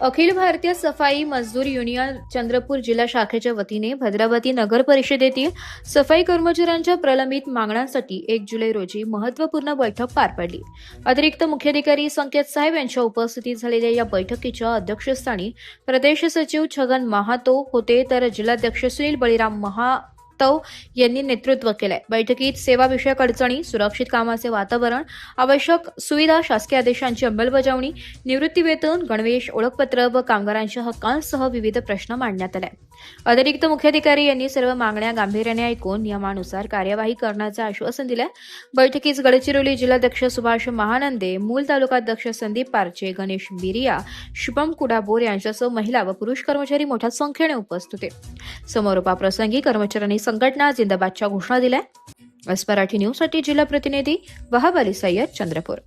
अखिल भारतीय सफाई मजदूर युनियन चंद्रपूर जिल्हा शाखेच्या वतीने भद्रावती नगर परिषदेतील सफाई कर्मचाऱ्यांच्या प्रलंबित मागण्यांसाठी 1 जुलै रोजी महत्त्वपूर्ण बैठक पार पडली। अतिरिक्त मुख्याधिकारी संकेत साहेब यांच्या उपस्थितीत झालेल्या या बैठकीच्या अध्यक्षस्थानी प्रदेश सचिव छगन महातो होते, तर जिल्हाध्यक्ष सुनील बळीराम महातो यांनी नेतृत्व केले। बैठकीत सेवाविषयक अडचणी, सुरक्षित कामाचे वातावरण, आवश्यक सुविधा, शासकीय आदेशांची अंमलबजावणी, निवृत्ती वेतन, गणवेश, ओळखपत्र व कामगारांच्या हक्कांसह विविध प्रश्न मांडण्यात आले। अतिरिक्त मुख्याधिकारी यांनी सर्व मागण्या गांभीर्याने ऐकून नियमानुसार कार्यवाही करण्याचे आश्वासन दिले। बैठकीस गडचिरोली जिल्हाध्यक्ष सुभाष महानंदे, मूल तालुकाध्यक्ष संदीप पारचे, गणेश बिरिया, शुभम कुडाबोर यांच्यासह महिला व पुरुष कर्मचारी मोठ्या संख्येने उपस्थित होते। समारोपाप्रसंगी कर्मचाऱ्यांनी संघटना जिंदाबादच्या घोषणा दिल्या। मराठी न्यूजसाठी जिल्हा प्रतिनिधी वहाब अली सय्यद, चंद्रपूर।